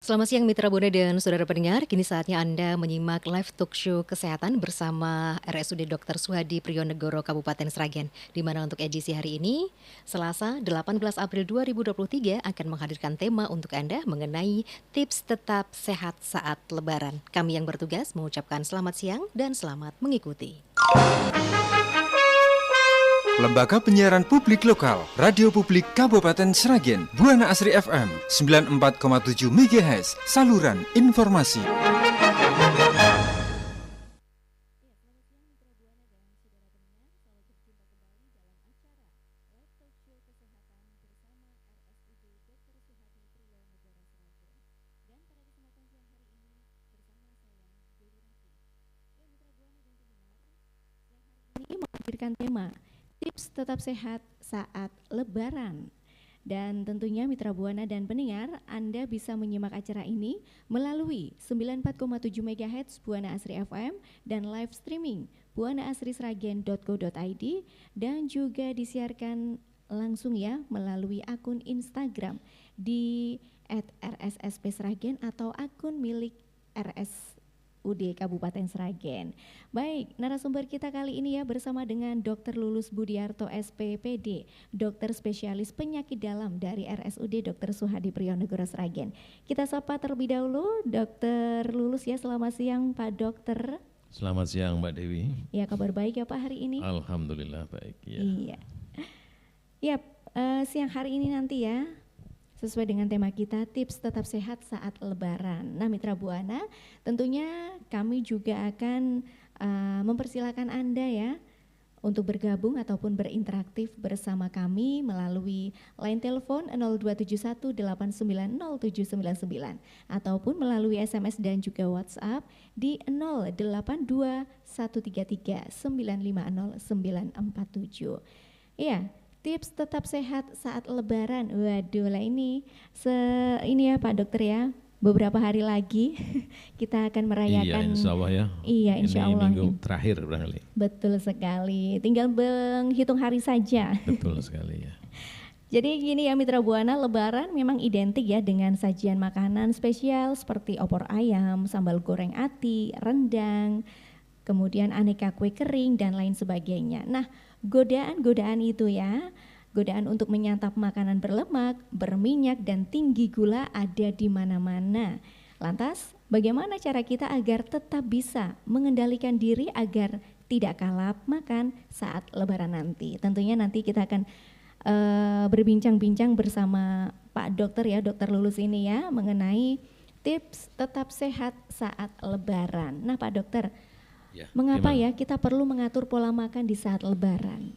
Selamat siang Mitra Buana dan saudara pendengar, kini saatnya Anda menyimak live talk show kesehatan bersama RSUD Dr. Suhadi Prionegoro Kabupaten Sragen, di mana untuk edisi hari ini, Selasa 18 April 2023 akan menghadirkan tema untuk Anda mengenai tips tetap sehat saat Lebaran. Kami yang bertugas mengucapkan selamat siang dan selamat mengikuti. Lembaga Penyiaran Publik Lokal, Radio Publik Kabupaten Sragen, Buana Asri FM 94,7 MHz, saluran informasi. Ini menghadirkan tema tips tetap sehat saat Lebaran. Dan tentunya Mitra Buana dan pendengar, Anda bisa menyimak acara ini melalui 94,7 MHz Buana Asri FM dan live streaming buanaasrisragen.co.id dan juga disiarkan langsung ya melalui akun Instagram di @rssp_sragen atau akun milik RSUD Kabupaten Sragen. Baik, narasumber kita kali ini ya bersama dengan Dr. Lulus Budiarto SPPD, dokter spesialis penyakit dalam dari RSUD Dr. Suhadi Prionegoro Sragen. Kita sapa terlebih dahulu Dr. Lulus ya, selamat siang Pak Dokter. Selamat siang Mbak Dewi. Ya, kabar baik ya Pak hari ini? Alhamdulillah baik ya. Iya. Ya, siang hari ini nanti ya, sesuai dengan tema kita, tips tetap sehat saat Lebaran. Nah Mitra Buana, tentunya kami juga akan mempersilakan Anda ya untuk bergabung ataupun berinteraksi bersama kami melalui line telepon 0271890799 ataupun melalui SMS dan juga WhatsApp di 082133950947. Iya. Tips tetap sehat saat Lebaran. Waduh lah ini ya Pak Dokter ya. Beberapa hari lagi kita akan merayakan. Iya insya Allah ya. Iya insya Allah. Ini minggu terakhir barangkali. Betul sekali. Tinggal menghitung hari saja. Betul sekali ya. Jadi gini ya Mitra Buana, Lebaran memang identik ya dengan sajian makanan spesial seperti opor ayam, sambal goreng ati, rendang, kemudian aneka kue kering dan lain sebagainya. Nah, godaan-godaan itu ya, godaan untuk menyantap makanan berlemak, berminyak dan tinggi gula ada di mana-mana. Lantas, bagaimana cara kita agar tetap bisa mengendalikan diri agar tidak kalap makan saat Lebaran nanti? Tentunya nanti kita akan berbincang-bincang bersama Pak Dokter ya, Dokter Lulus ini ya, mengenai tips tetap sehat saat Lebaran. Nah Pak Dokter, ya, mengapa ya kita perlu mengatur pola makan di saat Lebaran?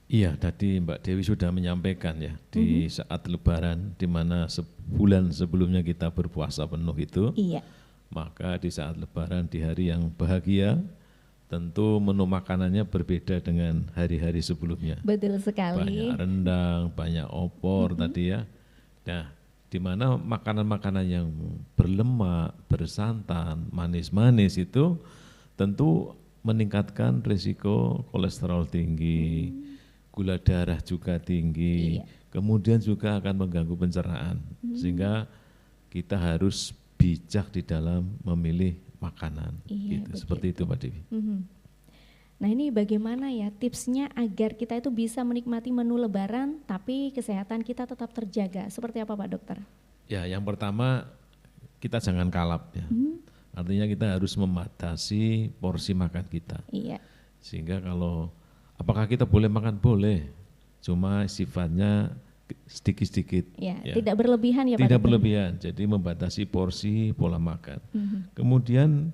Iya, tadi Mbak Dewi sudah menyampaikan ya, di saat Lebaran di mana sebulan sebelumnya kita berpuasa penuh itu. Iya. Maka di saat Lebaran di hari yang bahagia, tentu menu makanannya berbeda dengan hari-hari sebelumnya. Betul sekali. Banyak rendang, banyak opor tadi ya. Nah, di mana makanan-makanan yang berlemak, bersantan, manis-manis itu tentu meningkatkan risiko kolesterol tinggi, gula darah juga tinggi, kemudian juga akan mengganggu pencernaan, sehingga kita harus bijak di dalam memilih makanan. Gitu. Seperti itu Pak Dewi. Nah ini bagaimana ya tipsnya agar kita itu bisa menikmati menu Lebaran tapi kesehatan kita tetap terjaga, seperti apa Pak Dokter? Ya yang pertama kita jangan kalap ya. Artinya kita harus membatasi porsi makan kita. Iya. Sehingga kalau apakah kita boleh makan? Boleh. Cuma sifatnya sedikit-sedikit. Ya, tidak berlebihan ya Pak. Tidak berlebihan. Jadi membatasi porsi pola makan. Kemudian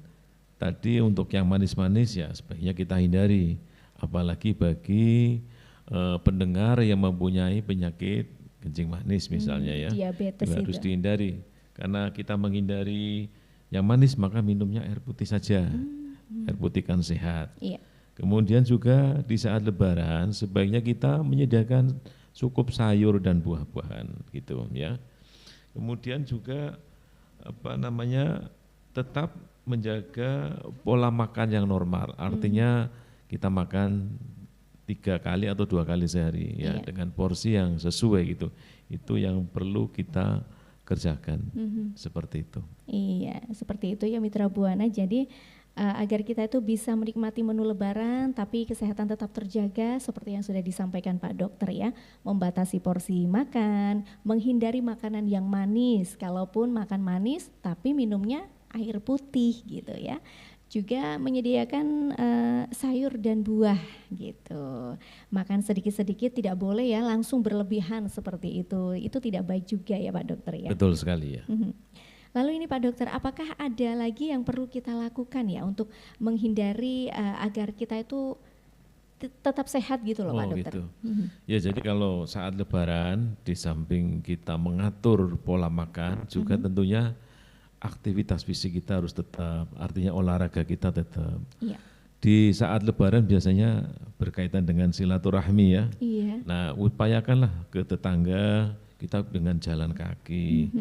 tadi untuk yang manis-manis ya sebaiknya kita hindari. Apalagi bagi pendengar yang mempunyai penyakit kencing manis misalnya ya. Diabetes itu harus dihindari. Karena kita menghindari yang manis maka minumnya air putih saja, air putih kan sehat. Iya. Kemudian juga di saat Lebaran sebaiknya kita menyediakan cukup sayur dan buah-buahan gitu ya. Kemudian juga tetap menjaga pola makan yang normal. Artinya kita makan 3 kali atau 2 kali sehari ya dengan porsi yang sesuai gitu. Itu yang perlu kita kerjakan. Seperti itu. Iya, seperti itu ya Mitra Buana. Jadi agar kita itu bisa menikmati menu lebaran tapi kesehatan tetap terjaga seperti yang sudah disampaikan Pak Dokter ya. Membatasi porsi makan, menghindari makanan yang manis. Kalaupun makan manis tapi minumnya air putih gitu ya. Juga menyediakan sayur dan buah gitu. Makan sedikit-sedikit, tidak boleh ya langsung berlebihan seperti itu. Itu tidak baik juga ya Pak Dokter ya. Betul sekali ya. Lalu ini Pak Dokter, apakah ada lagi yang perlu kita lakukan ya untuk menghindari agar kita itu tetap sehat gitu loh Pak Dokter? Gitu. Ya jadi kalau saat Lebaran di samping kita mengatur pola makan juga tentunya aktivitas fisik kita harus tetap, artinya olahraga kita tetap. Iya. Di saat Lebaran biasanya berkaitan dengan silaturahmi ya. Iya. Nah upayakanlah ke tetangga kita dengan jalan kaki.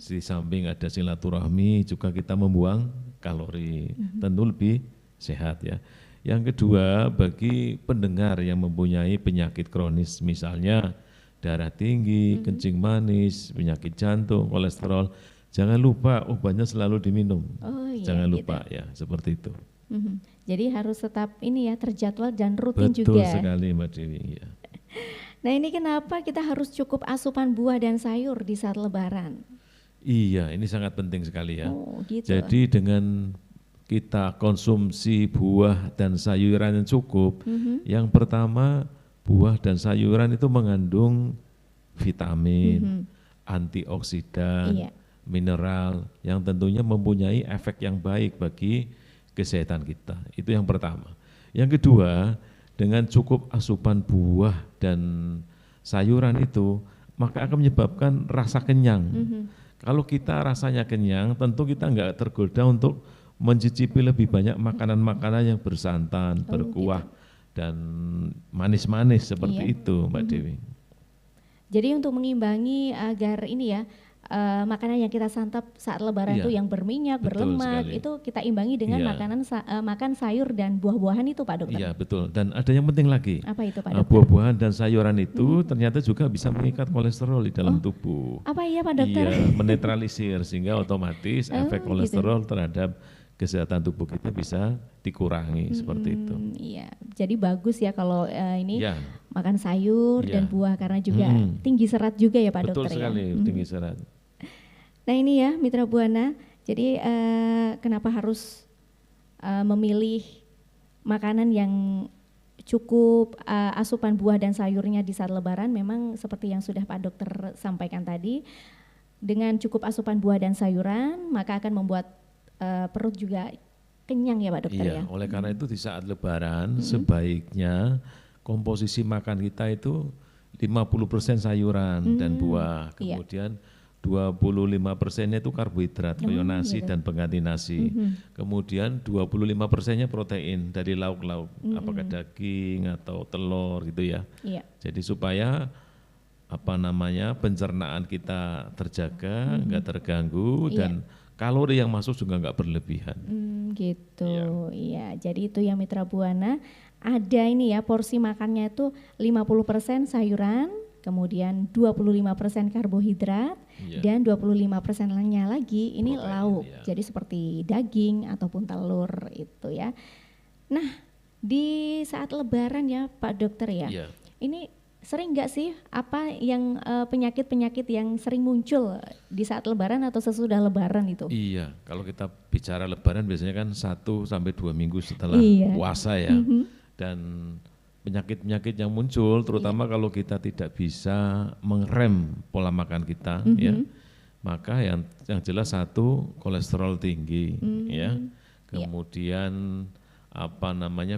Di samping ada silaturahmi juga kita membuang kalori, tentu lebih sehat ya. Yang kedua bagi pendengar yang mempunyai penyakit kronis misalnya darah tinggi, kencing manis, penyakit jantung, kolesterol, jangan lupa obatnya selalu diminum. Oh iya, jangan gitu. lupa ya, seperti itu. Jadi harus tetap ini ya terjadwal dan rutin Betul juga. sekali Mbak Dewi ya. Nah ini kenapa kita harus cukup asupan buah dan sayur di saat Lebaran? Iya, ini sangat penting sekali ya. Oh gitu. Jadi dengan kita konsumsi buah dan sayuran yang cukup, yang pertama buah dan sayuran itu mengandung vitamin, antioksidan, Iya. mineral yang tentunya mempunyai efek yang baik bagi kesehatan kita. Itu yang pertama. Yang kedua, dengan cukup asupan buah dan sayuran itu, maka akan menyebabkan rasa kenyang. Kalau kita rasanya kenyang, tentu kita enggak tergoda untuk mencicipi lebih banyak makanan-makanan yang bersantan, berkuah, dan manis-manis seperti itu Mbak Dewi. Jadi untuk mengimbangi agar ini ya, makanan yang kita santap saat Lebaran Iya, itu yang berminyak, betul berlemak, sekali. itu kita imbangi dengan Iya. makan sayur dan buah-buahan itu Pak Dokter. Iya betul, dan ada yang penting lagi, Apa itu Pak Dokter? buah-buahan dan sayuran itu ternyata juga bisa mengikat kolesterol di dalam tubuh. Apa iya Pak Dokter? Iya, menetralisir sehingga otomatis efek gitu. kolesterol terhadap kesehatan tubuh kita bisa dikurangi seperti itu. Iya, jadi bagus ya kalau ini Iya, makan sayur Iya. dan buah karena juga tinggi serat juga ya Pak betul Dokter sekali ya. tinggi serat. Nah ini ya Mitra Buana, jadi kenapa harus memilih makanan yang cukup asupan buah dan sayurnya di saat Lebaran? Memang seperti yang sudah Pak Dokter sampaikan tadi, dengan cukup asupan buah dan sayuran maka akan membuat perut juga kenyang ya Pak Dokter Iya, ya. oleh karena itu di saat Lebaran sebaiknya komposisi makan kita itu 50% sayuran dan buah, Iya. kemudian 25%-nya itu karbohidrat, kayak nasi dan pengganti nasi. Kemudian 25%-nya protein dari lauk-lauk, apakah daging atau telur gitu ya. Iya. Jadi supaya pencernaan kita terjaga, enggak terganggu dan kalori yang masuk juga enggak berlebihan. Gitu, iya. Jadi itu ya Mitra Buana, ada ini ya porsi makannya itu 50% sayuran, kemudian 25% karbohidrat, Iya. dan 25% lainnya lagi ini Protein, lauk. iya. Jadi seperti daging ataupun telur itu ya. Nah, di saat Lebaran ya Pak Dokter ya, Iya. ini sering nggak sih apa yang penyakit-penyakit yang sering muncul di saat Lebaran atau sesudah Lebaran itu? Iya, kalau kita bicara Lebaran biasanya kan 1 sampai 2 minggu setelah Iya. puasa ya. Dan penyakit-penyakit yang muncul terutama kalau kita tidak bisa mengerem pola makan kita ya. Maka yang jelas satu kolesterol tinggi ya. Kemudian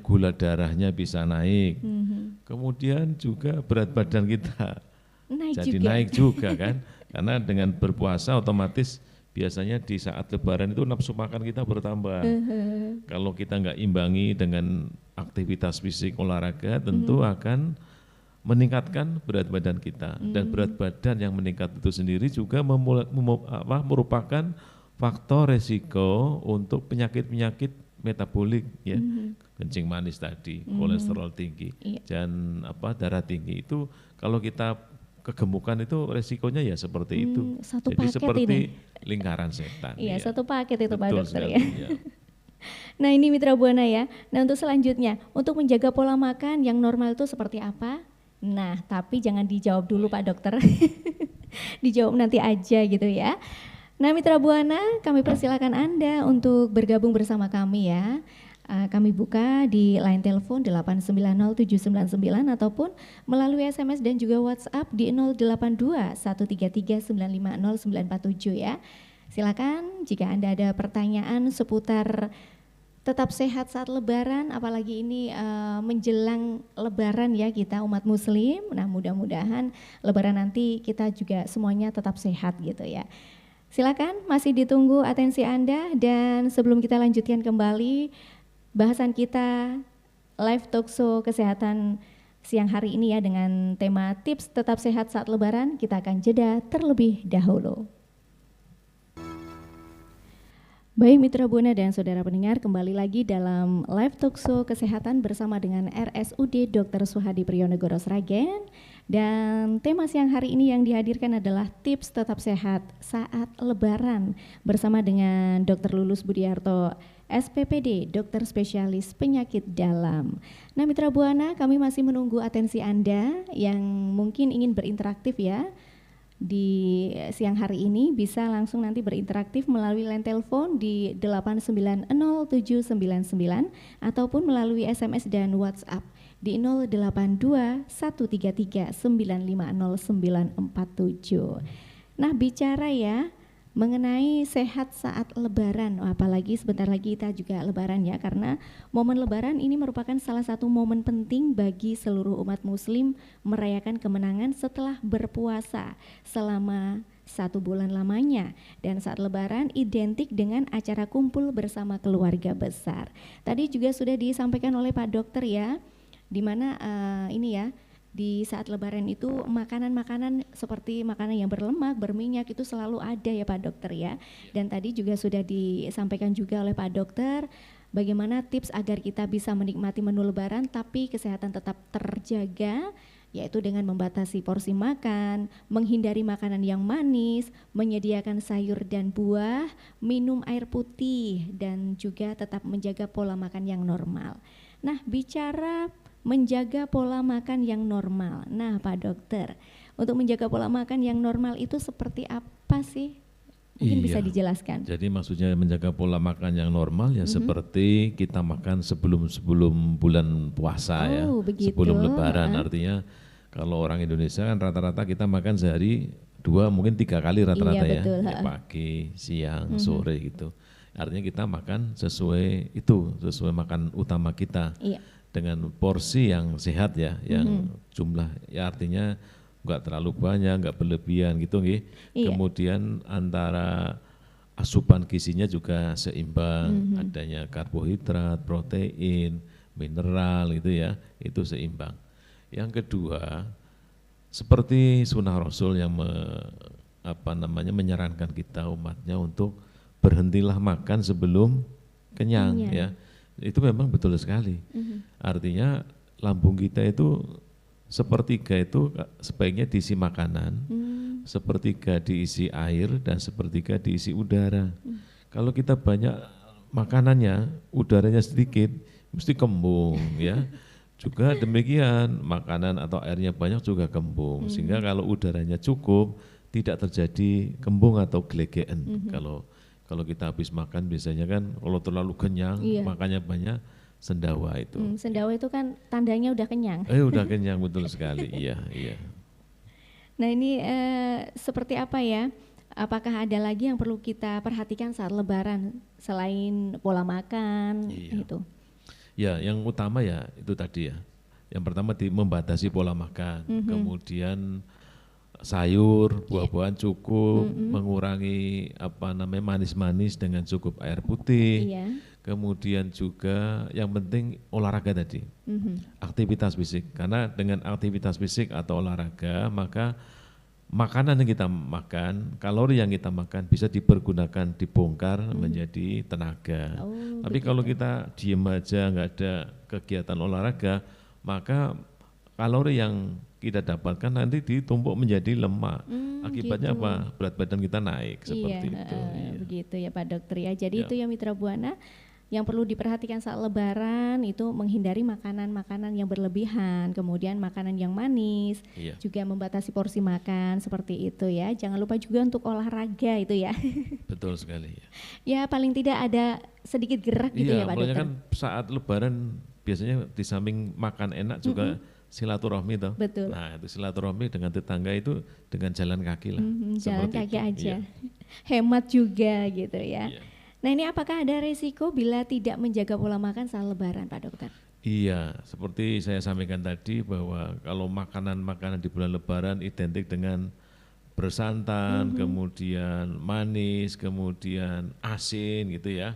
gula darahnya bisa naik. Kemudian juga berat badan kita naik juga kan. Karena dengan berpuasa otomatis biasanya di saat Lebaran itu nafsu makan kita bertambah. Kalau kita nggak imbangi dengan aktivitas fisik olahraga tentu akan meningkatkan berat badan kita. Dan berat badan yang meningkat itu sendiri juga merupakan faktor resiko untuk penyakit-penyakit metabolik ya. Kencing manis tadi, kolesterol tinggi dan darah tinggi itu kalau kita kegemukan itu resikonya ya seperti itu. Satu Jadi paket seperti ini. lingkaran setan. Iya, ya. satu paket itu Pak Betul Dokter sekali, ya. ya. Nah ini Mitra Buana ya. Nah untuk selanjutnya, untuk menjaga pola makan yang normal itu seperti apa? Nah tapi jangan dijawab dulu Pak Dokter. Dijawab nanti aja gitu ya. Nah Mitra Buana, kami persilakan Anda untuk bergabung bersama kami ya. Kami buka di line telepon 8907999 ataupun melalui SMS dan juga WhatsApp di 08213395097 ya. Silakan jika Anda ada pertanyaan seputar tetap sehat saat Lebaran, apalagi ini menjelang Lebaran ya kita umat Muslim. Nah mudah-mudahan Lebaran nanti kita juga semuanya tetap sehat gitu ya. Silakan masih ditunggu atensi Anda dan sebelum kita lanjutkan kembali bahasan kita live talk show kesehatan siang hari ini ya dengan tema tips tetap sehat saat Lebaran, kita akan jeda terlebih dahulu. Baik Mitra Buana dan saudara pendengar, kembali lagi dalam live talk show kesehatan bersama dengan RSUD Dr. Suhadi Priyonegoro Sragen. Dan tema siang hari ini yang dihadirkan adalah tips tetap sehat saat Lebaran bersama dengan Dr. Lulus Budiarto, SPPD, dokter spesialis penyakit dalam. Nah Mitra Buana, kami masih menunggu atensi Anda yang mungkin ingin berinteraktif ya. Di siang hari ini bisa langsung nanti berinteraktif melalui line telepon di 8907799 ataupun melalui SMS dan WhatsApp di 08213350947. Nah bicara ya mengenai sehat saat Lebaran, apalagi sebentar lagi kita juga Lebaran ya, karena momen Lebaran ini merupakan salah satu momen penting bagi seluruh umat Muslim merayakan kemenangan setelah berpuasa selama 1 bulan lamanya, dan saat Lebaran identik dengan acara kumpul bersama keluarga besar. Tadi juga sudah disampaikan oleh Pak Dokter ya, di mana ini ya. Di saat Lebaran itu makanan-makanan seperti makanan yang berlemak, berminyak itu selalu ada ya Pak Dokter ya. Dan tadi juga sudah disampaikan juga oleh Pak Dokter bagaimana tips agar kita bisa menikmati menu Lebaran tapi kesehatan tetap terjaga, yaitu dengan membatasi porsi makan, menghindari makanan yang manis, menyediakan sayur dan buah, minum air putih, dan juga tetap menjaga pola makan yang normal. Nah bicara menjaga pola makan yang normal. Nah Pak Dokter, untuk menjaga pola makan yang normal itu seperti apa sih? Mungkin bisa dijelaskan. Jadi maksudnya menjaga pola makan yang normal ya seperti kita makan sebelum bulan puasa ya. Begitu. Sebelum Lebaran, artinya kalau orang Indonesia kan rata-rata kita makan sehari 2 mungkin 3 kali rata-rata ya. Betul, Ya, pagi, siang, sore gitu. Artinya kita makan sesuai makan utama kita. Iya. Dengan porsi yang sehat ya, yang jumlah ya artinya enggak terlalu banyak, enggak berlebihan gitu nggih. Iya. Kemudian antara asupan gizinya juga seimbang, adanya karbohidrat, protein, mineral gitu ya, itu seimbang. Yang kedua, seperti sunnah Rasul yang menyarankan kita umatnya untuk berhentilah makan sebelum kenyang ya. Itu memang betul sekali. Artinya lambung kita itu sepertiga itu sebaiknya diisi makanan, sepertiga diisi air, dan sepertiga diisi udara. Kalau kita banyak makanannya, udaranya sedikit, mesti kembung ya. Juga demikian, makanan atau airnya banyak juga kembung. Sehingga kalau udaranya cukup, tidak terjadi kembung atau gelegean. Kalau kita habis makan biasanya kan kalau terlalu kenyang, makannya banyak, sendawa itu. Sendawa itu kan tandanya udah kenyang. Udah kenyang, betul sekali, iya. Nah ini seperti apa ya, apakah ada lagi yang perlu kita perhatikan saat Lebaran selain pola makan itu? Ya yang utama ya itu tadi ya, yang pertama membatasi pola makan, kemudian sayur, buah-buahan cukup, mengurangi manis-manis dengan cukup air putih. Kemudian juga yang penting olahraga tadi, aktivitas fisik. Karena dengan aktivitas fisik atau olahraga maka makanan yang kita makan, kalori yang kita makan bisa dipergunakan, dibongkar menjadi tenaga. Tapi kalau kita diem aja nggak ada kegiatan olahraga, maka kalori yang kita dapatkan nanti ditumpuk menjadi lemak. Akibatnya gitu. apa? Berat badan kita naik seperti itu. Iya. Begitu ya Pak Dokter ya. Jadi Ya. itu ya Mitra Buana yang perlu diperhatikan saat Lebaran itu menghindari makanan-makanan yang berlebihan, kemudian makanan yang manis, Iya. juga membatasi porsi makan seperti itu ya. Jangan lupa juga untuk olahraga itu ya. Betul sekali. Ya. Ya paling tidak ada sedikit gerak gitu ya Iya, Pak makanya Dokter. kan saat Lebaran biasanya di samping makan enak juga silaturahmi toh. Betul. Nah itu silaturahmi dengan tetangga itu dengan jalan kaki lah. Jalan Seperti kaki itu. aja. Iya. Hemat juga gitu ya. Iya. Nah ini apakah ada resiko bila tidak menjaga pola makan saat Lebaran Pak Dokter? Iya, seperti saya sampaikan tadi bahwa kalau makanan-makanan di bulan Lebaran identik dengan bersantan, kemudian manis, kemudian asin gitu ya.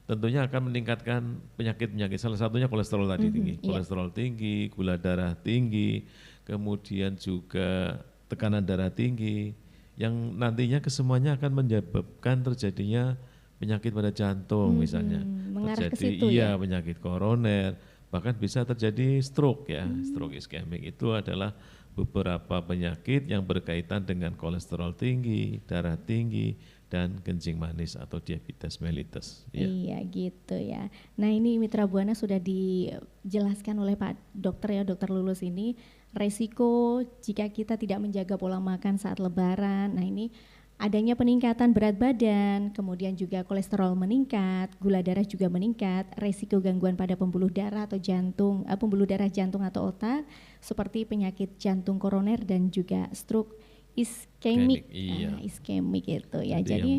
Tentunya akan meningkatkan penyakit-penyakit. Salah satunya kolesterol tadi tinggi. iya. Kolesterol tinggi, gula darah tinggi, kemudian juga tekanan darah tinggi yang nantinya kesemuanya akan menyebabkan terjadinya penyakit pada jantung misalnya. mengarah ke Terjadi situ ya. penyakit koroner, bahkan bisa terjadi stroke ya. Stroke iskemik itu adalah beberapa penyakit yang berkaitan dengan kolesterol tinggi, darah tinggi, dan kencing manis atau diabetes mellitus. Ya. Iya gitu ya. Nah ini Mitra Buana sudah dijelaskan oleh Pak Dokter ya, Dokter Lulus ini resiko jika kita tidak menjaga pola makan saat Lebaran. Nah ini adanya peningkatan berat badan, kemudian juga kolesterol meningkat, gula darah juga meningkat, resiko gangguan pada pembuluh darah atau jantung, pembuluh darah jantung atau otak, seperti penyakit jantung koroner dan juga stroke iskemik. Iya. Iskemik itu ya. Jadi Jadi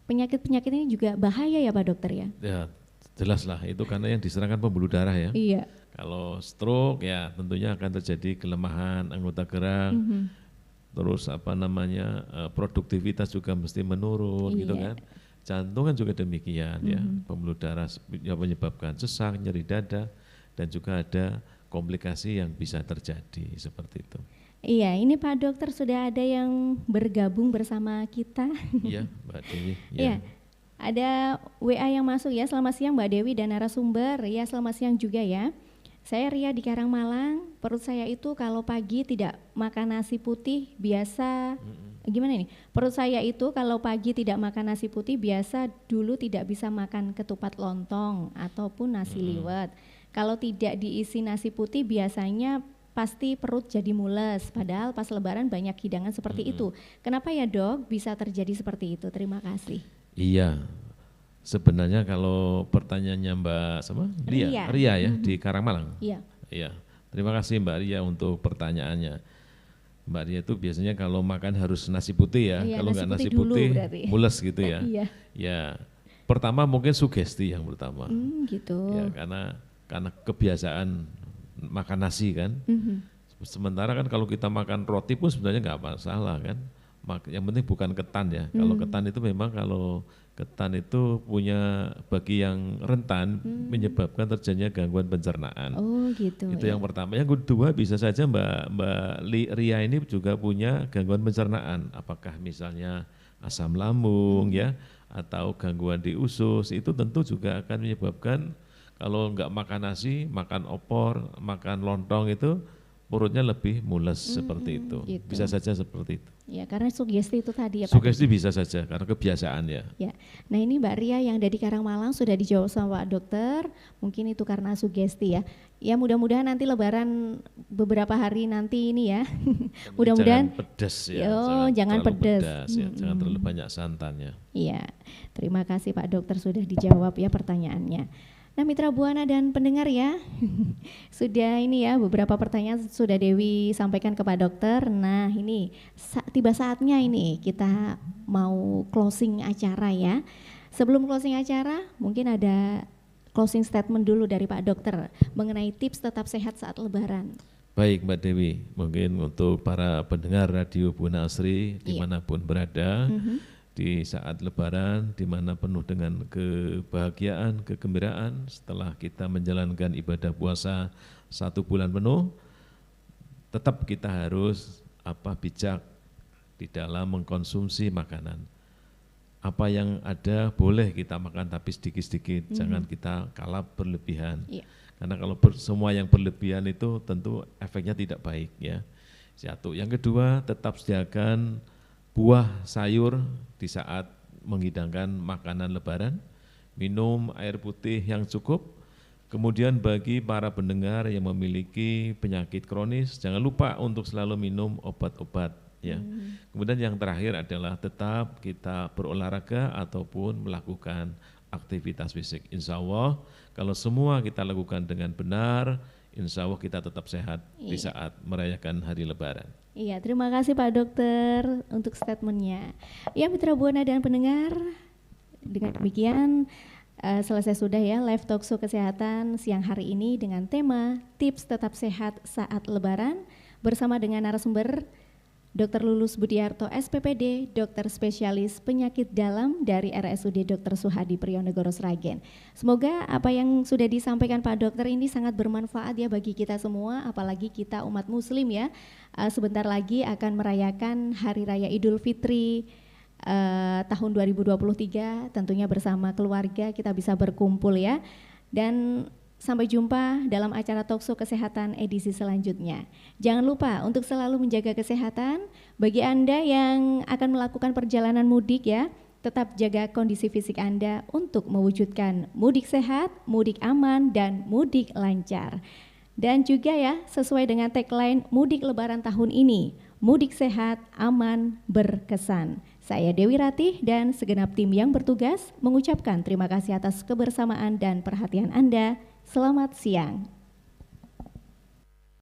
penyakit-penyakit ini juga bahaya ya Pak Dokter ya? Ya, jelas lah itu karena yang diserangkan pembuluh darah ya. Iya. Kalau stroke ya tentunya akan terjadi kelemahan anggota gerak, terus produktivitas juga mesti menurun gitu Iya. kan. Jantung kan juga demikian ya, pembuluh darah yang menyebabkan sesak, nyeri dada, dan juga ada komplikasi yang bisa terjadi seperti itu. Iya, ini Pak Dokter sudah ada yang bergabung bersama kita. Iya, Mbak Dewi. Iya. Ada WA yang masuk ya. Selamat siang Mbak Dewi dan narasumber. Ya, selamat siang juga ya. Saya Ria di Karangmalang. Perut saya itu kalau pagi tidak makan nasi putih biasa. Gimana ini? Perut saya itu kalau pagi tidak makan nasi putih biasa dulu tidak bisa makan ketupat lontong ataupun nasi liwet. Kalau tidak diisi nasi putih biasanya pasti perut jadi mules. Padahal pas Lebaran banyak hidangan seperti itu. Kenapa ya Dok bisa terjadi seperti itu? Terima kasih. Iya, sebenarnya kalau pertanyaannya Mbak sama Ria ya di Karangmalang. Iya. Iya, terima kasih Mbak Ria untuk pertanyaannya. Mbak Ria itu biasanya kalau makan harus nasi putih ya, Iya, kalau nasi nggak nasi putih dulu putih berarti. mules gitu ya. Iya. Ya, pertama mungkin sugesti yang pertama. Gitu. Ya, karena kebiasaan makan nasi kan. Sementara kan kalau kita makan roti pun sebenarnya nggak masalah kan. Yang penting bukan ketan ya. Kalau ketan itu memang kalau ketan itu punya bagi yang rentan menyebabkan terjadinya gangguan pencernaan. Oh gitu. Itu ya. yang pertama. Yang kedua bisa saja Mbak Ria ini juga punya gangguan pencernaan. Apakah misalnya asam lambung ya atau gangguan di usus, itu tentu juga akan menyebabkan kalau nggak makan nasi, makan opor, makan lontong itu perutnya lebih mules seperti itu. gitu. Bisa saja seperti itu. Ya karena sugesti itu tadi ya Pak. Sugesti bisa saja karena kebiasaan ya. Ya. Nah ini Mbak Ria yang dari Karangmalang sudah dijawab sama Pak Dokter. Mungkin itu karena sugesti ya. Ya mudah-mudahan nanti Lebaran beberapa hari nanti ini ya. Mudah-mudahan. Jangan pedas ya. Jangan terlalu pedas. ya. Jangan terlalu banyak santannya. Iya. Terima kasih Pak Dokter sudah dijawab ya pertanyaannya. Nah Mitra Buana dan pendengar ya, sudah ini ya beberapa pertanyaan sudah Dewi sampaikan ke Pak Dokter. Nah ini tiba saatnya ini kita mau closing acara ya. Sebelum closing acara mungkin ada closing statement dulu dari Pak Dokter mengenai tips tetap sehat saat Lebaran. Baik Mbak Dewi, mungkin untuk para pendengar Radio Buana Asri dimanapun berada, di saat Lebaran, di mana penuh dengan kebahagiaan, kegembiraan setelah kita menjalankan ibadah puasa 1 bulan penuh, tetap kita harus bijak di dalam mengkonsumsi makanan. Apa yang ada boleh kita makan tapi sedikit-sedikit, jangan kita kalap berlebihan. Iya. Karena kalau semua yang berlebihan itu tentu efeknya tidak baik ya. Satu. Yang kedua, tetap sediakan buah sayur di saat menghidangkan makanan lebaran, minum air putih yang cukup. Kemudian bagi para pendengar yang memiliki penyakit kronis, jangan lupa untuk selalu minum obat-obat ya. Kemudian yang terakhir adalah tetap kita berolahraga ataupun melakukan aktivitas fisik. Insya Allah kalau semua kita lakukan dengan benar, insya Allah kita tetap sehat di saat merayakan hari Lebaran. Iya, terima kasih Pak Dokter untuk statementnya. Ya Mitra Buana dan pendengar, dengan demikian selesai sudah ya live talk show kesehatan siang hari ini dengan tema tips tetap sehat saat Lebaran bersama dengan narasumber Dr. Lulus Budiarto SPPD, dokter spesialis penyakit dalam dari RSUD Dr. Suhadi Prijonegoro Sragen. Semoga apa yang sudah disampaikan Pak Dokter ini sangat bermanfaat ya bagi kita semua, apalagi kita umat muslim ya. Sebentar lagi akan merayakan Hari Raya Idul Fitri tahun 2023, tentunya bersama keluarga kita bisa berkumpul ya. Dan sampai jumpa dalam acara Talkshow Kesehatan edisi selanjutnya. Jangan lupa untuk selalu menjaga kesehatan. Bagi Anda yang akan melakukan perjalanan mudik ya, tetap jaga kondisi fisik Anda untuk mewujudkan mudik sehat, mudik aman, dan mudik lancar. Dan juga ya, sesuai dengan tagline mudik Lebaran tahun ini, mudik sehat, aman, berkesan. Saya Dewi Ratih dan segenap tim yang bertugas mengucapkan terima kasih atas kebersamaan dan perhatian Anda. Selamat siang.